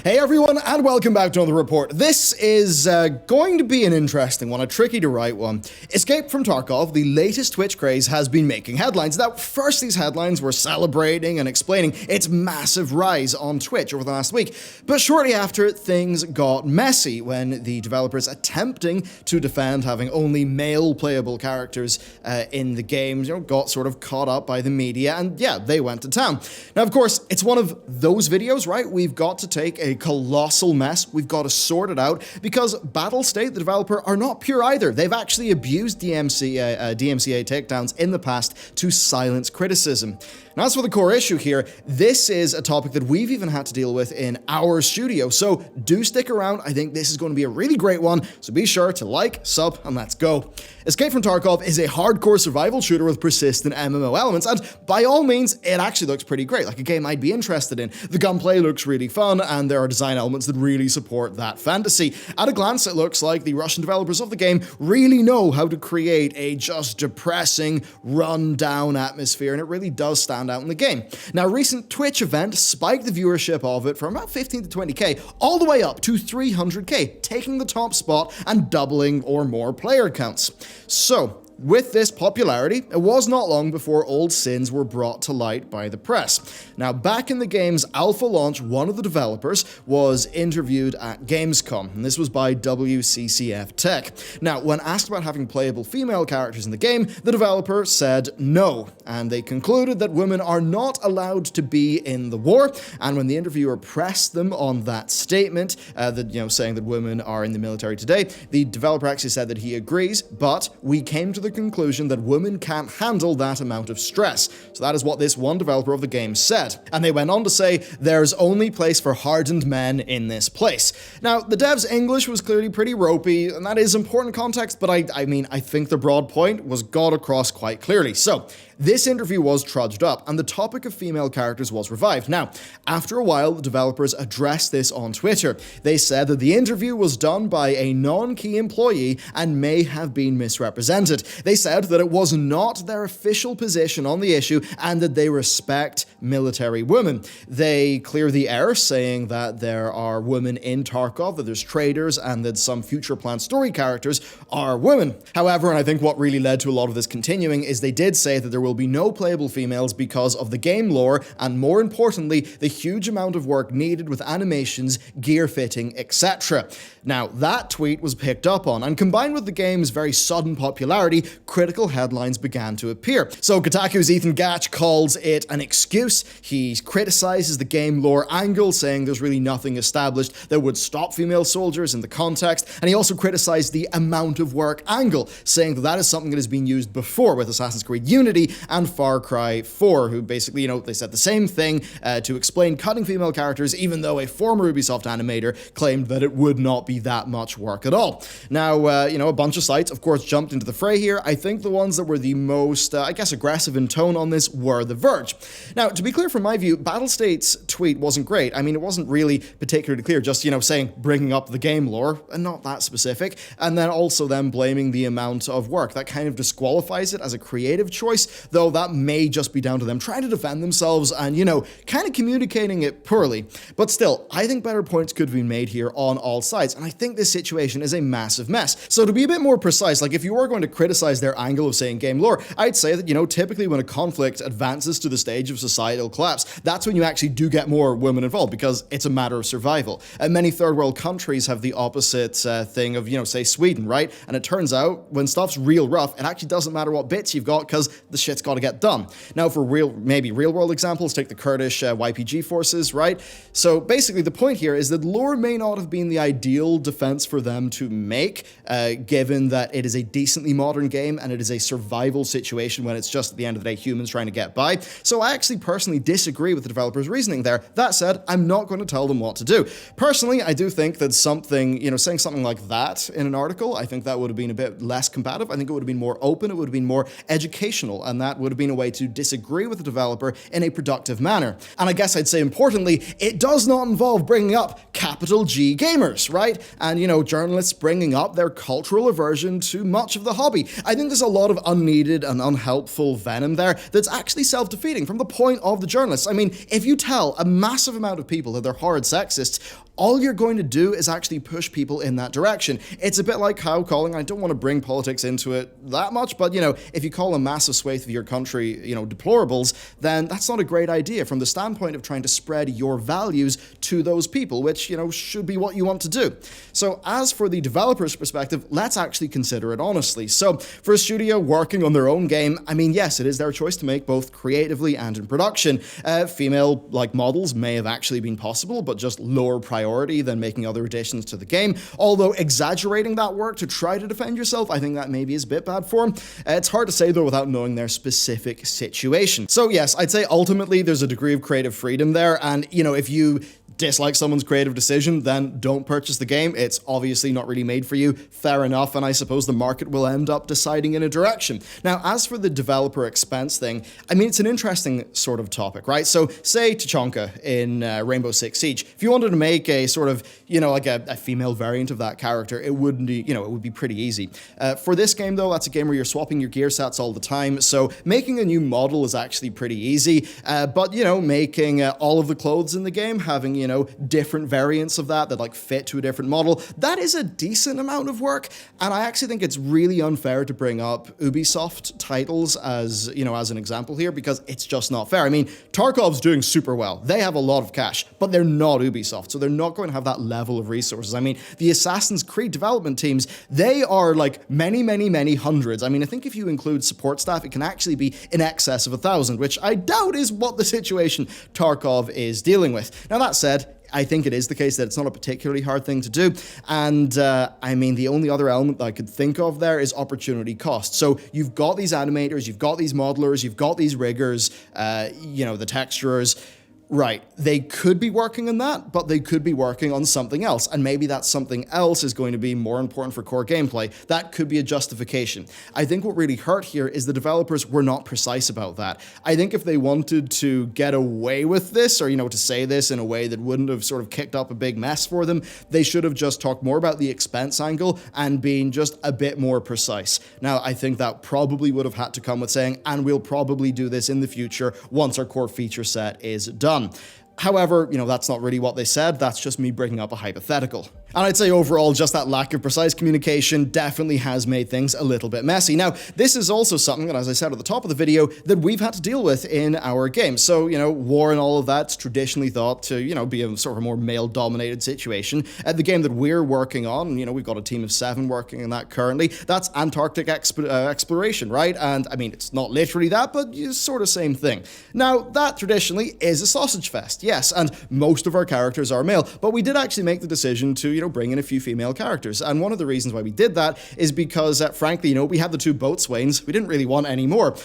Hey everyone, and welcome back to another report. This is going to be an interesting one, a tricky to write one. Escape from Tarkov, the latest Twitch craze, has been making headlines. Now, first these headlines were celebrating and explaining its massive rise on Twitch over the last week, but shortly after, things got messy when the developers attempting to defend having only male playable characters in the game, got sort of caught up by the media, and yeah, they went to town. Now, of course, it's one of those videos, right? We've got to take a colossal mess. We've got to sort it out because Battlestate, the developer, are not pure either. They've actually abused DMCA takedowns in the past to silence criticism. Now, as for the core issue here, this is a topic that we've even had to deal with in our studio, so do stick around. I think this is going to be a really great one, so be sure to like, sub, and let's go. Escape from Tarkov is a hardcore survival shooter with persistent MMO elements, and by all means, it actually looks pretty great, like a game I'd be interested in. The gunplay looks really fun, and there are design elements that really support that fantasy. At a glance, it looks like the Russian developers of the game really know how to create a just depressing, run-down atmosphere, and it really does stand out in the game. Now, a recent Twitch event spiked the viewership of it from about 15 to 20k all the way up to 300k, taking the top spot and doubling or more player counts. So, with this popularity, it was not long before old sins were brought to light by the press. Now, back in the game's alpha launch, one of the developers was interviewed at Gamescom, and this was by WCCF Tech. Now, when asked about having playable female characters in the game, the developer said no, and they concluded that women are not allowed to be in the war, and when the interviewer pressed them on that statement, saying that women are in the military today, the developer actually said that he agrees, but we came to the conclusion that women can't handle that amount of stress. So that is what this one developer of the game said. And they went on to say, there's only place for hardened men in this place. Now, the dev's English was clearly pretty ropey, and that is important context, but I think the broad point was got across quite clearly. So, this interview was trudged up, and the topic of female characters was revived. Now, after a while, the developers addressed this on Twitter. They said that the interview was done by a non-key employee and may have been misrepresented. They said that it was not their official position on the issue and that they respect military women. They clear the air, saying that there are women in Tarkov, that there's traders, and that some future planned story characters are women. However, and I think what really led to a lot of this continuing is they did say that there will be no playable females because of the game lore and, more importantly, the huge amount of work needed with animations, gear fitting, etc. Now, that tweet was picked up on, and combined with the game's very sudden popularity, critical headlines began to appear. So Kotaku's Ethan Gatch calls it an excuse. He criticizes the game lore angle, saying there's really nothing established that would stop female soldiers in the context, and he also criticized the amount of work angle, saying that that is something that has been used before with Assassin's Creed Unity and Far Cry 4, who basically, they said the same thing to explain cutting female characters, even though a former Ubisoft animator claimed that it would not be that much work at all. Now, a bunch of sites, of course, jumped into the fray here. I think the ones that were the most, aggressive in tone on this were The Verge. Now, to be clear from my view, Battlestate's tweet wasn't great. I mean, it wasn't really particularly clear, just, saying, bringing up the game lore, and not that specific, and then also them blaming the amount of work. That kind of disqualifies it as a creative choice, though that may just be down to them trying to defend themselves and, kind of communicating it poorly. But still, I think better points could have been made here on all sides, and I think this situation is a massive mess. So to be a bit more precise, like if you were going to criticize their angle of saying game lore, I'd say that, typically when a conflict advances to the stage of societal collapse, that's when you actually do get more women involved, because it's a matter of survival. And many third world countries have the opposite thing of, say Sweden, right? And it turns out when stuff's real rough, it actually doesn't matter what bits you've got, because the shit's got to get done. Now, for maybe real world examples, take the Kurdish YPG forces, right? So basically the point here is that lore may not have been the ideal defense for them to make, given that it is a decently modern game and it is a survival situation when it's just at the end of the day humans trying to get by. So I actually personally disagree with the developer's reasoning there. That said, I'm not going to tell them what to do. Personally, I do think that something, saying something like that in an article, I think that would have been a bit less combative. I think it would have been more open, it would have been more educational, and that would have been a way to disagree with the developer in a productive manner. And I guess I'd say importantly, it does not involve bringing up capital G gamers, right? And, journalists bringing up their cultural aversion to much of the hobby. I think there's a lot of unneeded and unhelpful venom there that's actually self-defeating from the point of the journalists. I mean, if you tell a massive amount of people that they're horrid sexists, all you're going to do is actually push people in that direction. It's a bit like how calling, I don't want to bring politics into it that much, but if you call a massive swathe of your country, deplorables, then that's not a great idea from the standpoint of trying to spread your values to those people, which, should be what you want to do. So as for the developer's perspective, let's actually consider it honestly. So for a studio working on their own game, yes, it is their choice to make both creatively and in production. Female models may have actually been possible, but just lower priority than making other additions to the game. Although exaggerating that work to try to defend yourself, I think that maybe is a bit bad form. It's hard to say though without knowing their specific situation. So yes, I'd say ultimately there's a degree of creative freedom there, and if you dislike someone's creative decision, then don't purchase the game. It's obviously not really made for you. Fair enough, and I suppose the market will end up deciding in a direction. Now, as for the developer expense thing, it's an interesting sort of topic, right? So, say Tachanka in Rainbow Six Siege. If you wanted to make a sort of, a female variant of that character, it would be, it would be pretty easy. For this game, though, that's a game where you're swapping your gear sets all the time, so making a new model is actually pretty easy. But, making all of the clothes in the game, having, different variants of that fit to a different model, that is a decent amount of work. And I actually think it's really unfair to bring up Ubisoft titles as, as an example here, because it's just not fair. Tarkov's doing super well. They have a lot of cash, but they're not Ubisoft, so they're not going to have that level of resources. The Assassin's Creed development teams, they are many, many, many hundreds. I think if you include support staff, it can actually be in excess of 1,000, which I doubt is what the situation Tarkov is dealing with. Now, that said, I think it is the case that it's not a particularly hard thing to do. And the only other element that I could think of there is opportunity cost. So you've got these animators, you've got these modelers, you've got these riggers, the texturers. Right, they could be working on that, but they could be working on something else, and maybe that something else is going to be more important for core gameplay. That could be a justification. I think what really hurt here is the developers were not precise about that. I think if they wanted to get away with this, or, to say this in a way that wouldn't have sort of kicked up a big mess for them, they should have just talked more about the expense angle and been just a bit more precise. Now, I think that probably would have had to come with saying, and we'll probably do this in the future once our core feature set is done. However, that's not really what they said, that's just me bringing up a hypothetical. And I'd say overall, just that lack of precise communication definitely has made things a little bit messy. Now, this is also something that, as I said at the top of the video, that we've had to deal with in our game. So, war and all of that's traditionally thought to, be a sort of a more male-dominated situation. The game that we're working on, we've got a team of 7 working on that currently, that's Antarctic exploration, right? And, it's not literally that, but it's sort of same thing. Now, that traditionally is a sausage fest, yes, and most of our characters are male, but we did actually make the decision to, bring in a few female characters. And one of the reasons why we did that is because, frankly, we had the 2 boatswains. We didn't really want any more.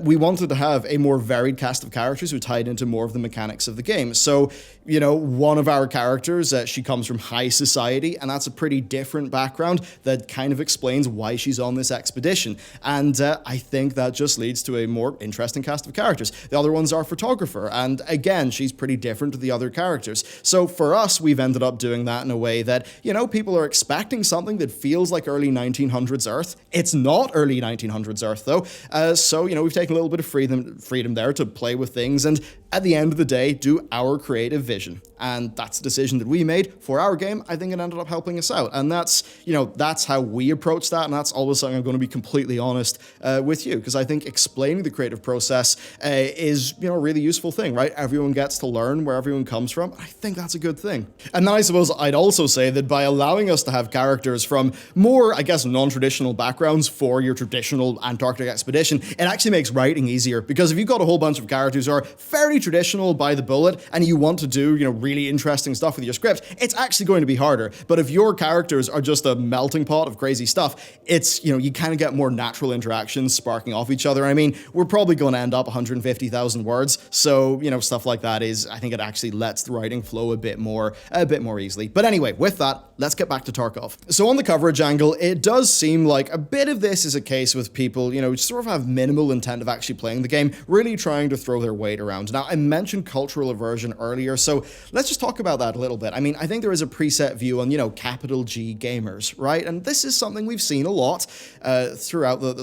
We wanted to have a more varied cast of characters who tied into more of the mechanics of the game. So, one of our characters, she comes from high society, and that's a pretty different background that kind of explains why she's on this expedition. And I think that just leads to a more interesting cast of characters. The other ones are photographer, and again, she's pretty different to the other characters. So for us, we've ended up doing that in a way that, people are expecting something that feels like early 1900s Earth. It's not early 1900s Earth, though. So, we've taken a little bit of freedom there to play with things and, at the end of the day, do our creative vision. And that's a decision that we made for our game. I think it ended up helping us out. And that's, that's how we approach that. And that's always something I'm going to be completely honest with you, because I think explaining the creative process is, a really useful thing, right? Everyone gets to learn where everyone comes from. I think that's a good thing. And then I suppose I'd also say that by allowing us to have characters from more, non-traditional backgrounds for your traditional Antarctic expedition, it actually makes writing easier. Because if you've got a whole bunch of characters who are very traditional by the bullet, and you want to do, really interesting stuff with your script, it's actually going to be harder. But if your characters are just a melting pot of crazy stuff, it's, you kind of get more natural interactions sparking off each other. We're probably going to end up 150,000 words. So, stuff like that is, I think it actually lets the writing flow a bit more easily. But anyway, with that, let's get back to Tarkov. So on the coverage angle, it does seem like a bit of this is a case with people, sort of have minimal intent of actually playing the game, really trying to throw their weight around. Now, I mentioned cultural aversion earlier, so let's just talk about that a little bit. I think there is a preset view on, capital G gamers, right? And this is something we've seen a lot throughout the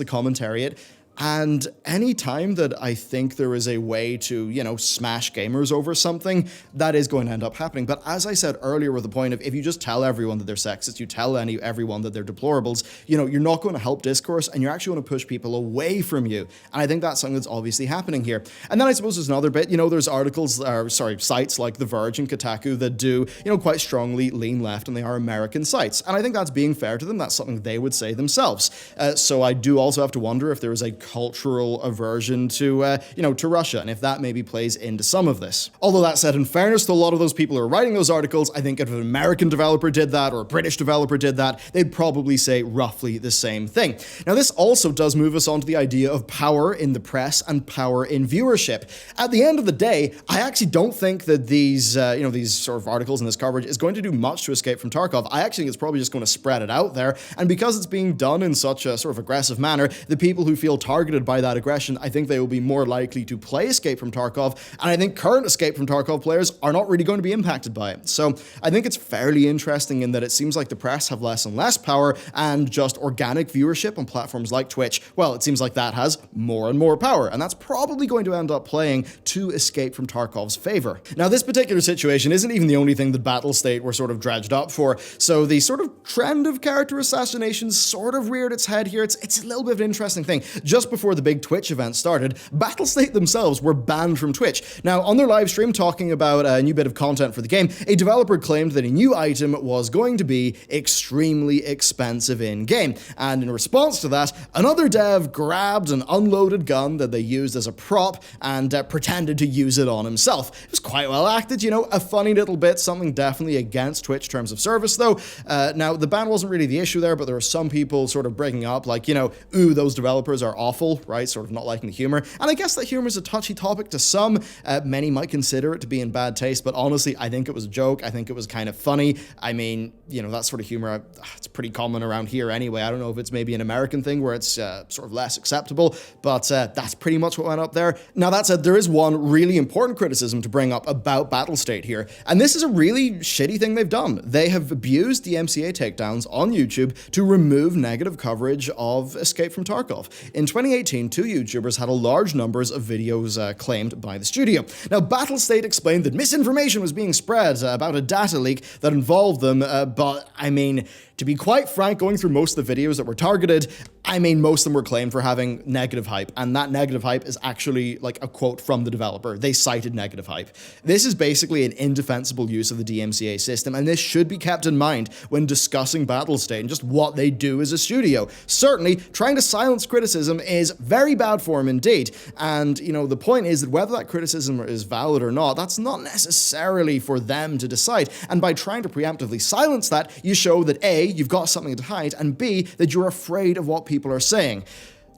commentariat. And any time that I think there is a way to, smash gamers over something, that is going to end up happening. But as I said earlier with the point of, if you just tell everyone that they're sexist, you tell everyone that they're deplorables, you're not going to help discourse, and you're actually going to push people away from you. And I think that's something that's obviously happening here. And then I suppose there's another bit, there's sites like The Verge and Kotaku that do, quite strongly lean left, and they are American sites. And I think that's being fair to them. That's something they would say themselves. So I do also have to wonder if there is a cultural aversion to Russia, and if that maybe plays into some of this. Although that said, in fairness to a lot of those people who are writing those articles, I think if an American developer did that, or a British developer did that, they'd probably say roughly the same thing. Now, this also does move us on to the idea of power in the press and power in viewership. At the end of the day, I actually don't think that these sort of articles and this coverage is going to do much to Escape from Tarkov. I actually think it's probably just going to spread it out there, and because it's being done in such a sort of aggressive manner, the people who feel targeted by that aggression, I think they will be more likely to play Escape from Tarkov, and I think current Escape from Tarkov players are not really going to be impacted by it. So I think it's fairly interesting in that it seems like the press have less and less power, and just organic viewership on platforms like Twitch, well, it seems like that has more and more power, and that's probably going to end up playing to Escape from Tarkov's favor. Now, this particular situation isn't even the only thing that Battlestate were sort of dredged up for, so the sort of trend of character assassinations sort of reared its head here. It's a little bit of an interesting thing. Just before the big Twitch event started, Battlestate themselves were banned from Twitch. Now, on their live stream talking about a new bit of content for the game, a developer claimed that a new item was going to be extremely expensive in-game, and in response to that, another dev grabbed an unloaded gun that they used as a prop and pretended to use it on himself. It was quite well acted, a funny little bit, something definitely against Twitch terms of service, though. Now, the ban wasn't really the issue there, but there were some people sort of breaking up, like, ooh, those developers are awful, right? Sort of not liking the humor. And I guess that humor is a touchy topic to some. Many might consider it to be in bad taste, but honestly, I think it was a joke. I think it was kind of funny. I mean, that sort of humor, it's pretty common around here anyway. I don't know if it's maybe an American thing where it's sort of less acceptable, but that's pretty much what went up there. Now, that said, there is one really important criticism to bring up about Battlestate here, and this is a really shitty thing they've done. They have abused the MCA takedowns on YouTube to remove negative coverage of Escape from Tarkov. In 2018, two YouTubers had a large numbers of videos claimed by the studio. Now, Battlestate explained that misinformation was being spread about a data leak that involved them, but I mean, to be quite frank, going through most of the videos that were targeted, I mean, most of them were claimed for having negative hype, and that negative hype is actually like a quote from the developer. They cited negative hype. This is basically an indefensible use of the DMCA system, and this should be kept in mind when discussing Battlestate and just what they do as a studio. Certainly, trying to silence criticism is very bad form indeed, and, the point is that whether that criticism is valid or not, that's not necessarily for them to decide, and by trying to preemptively silence that, you show that A, you've got something to hide, and B, that you're afraid of what people are saying.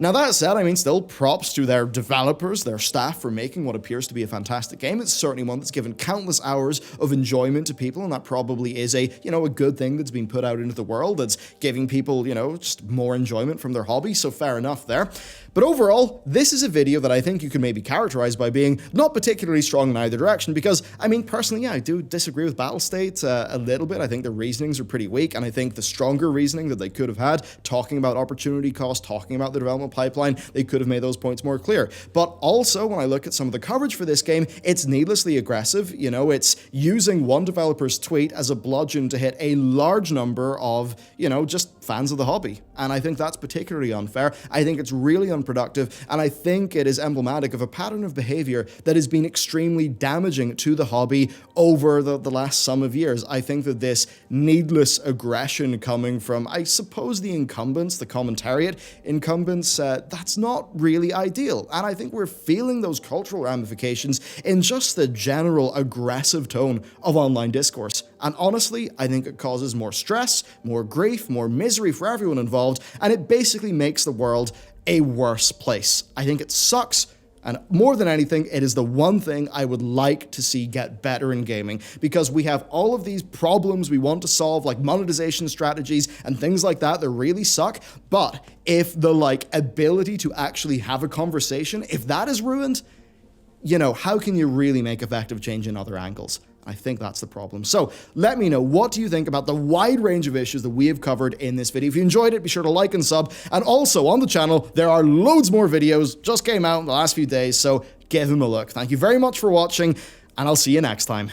Now, that said, I mean, still props to their developers, their staff, for making what appears to be a fantastic game. It's certainly one that's given countless hours of enjoyment to people, and that probably is a good thing that's been put out into the world, that's giving people, just more enjoyment from their hobby, so fair enough there. But overall, this is a video that I think you could maybe characterize by being not particularly strong in either direction, because, I mean, personally, yeah, I do disagree with Battlestate a little bit. I think the reasonings are pretty weak, and I think the stronger reasoning that they could have had, talking about opportunity cost, talking about the development pipeline, they could have made those points more clear. But also, when I look at some of the coverage for this game, it's needlessly aggressive. It's using one developer's tweet as a bludgeon to hit a large number of, just fans of the hobby. And I think that's particularly unfair. I think it's really unproductive, and I think it is emblematic of a pattern of behavior that has been extremely damaging to the hobby over the last sum of years. I think that this needless aggression coming from, I suppose, the incumbents, the commentariat incumbents, that's not really ideal. And I think we're feeling those cultural ramifications in just the general aggressive tone of online discourse. And honestly, I think it causes more stress, more grief, more misery for everyone involved, and it basically makes the world a worse place. I think it sucks, and more than anything, it is the one thing I would like to see get better in gaming, because we have all of these problems we want to solve, like monetization strategies and things like that really suck, but if the ability to actually have a conversation, if that is ruined, how can you really make effective change in other angles? I think that's the problem. So let me know, what do you think about the wide range of issues that we have covered in this video? If you enjoyed it, be sure to like and sub. And also on the channel, there are loads more videos just came out in the last few days, so give them a look. Thank you very much for watching, and I'll see you next time.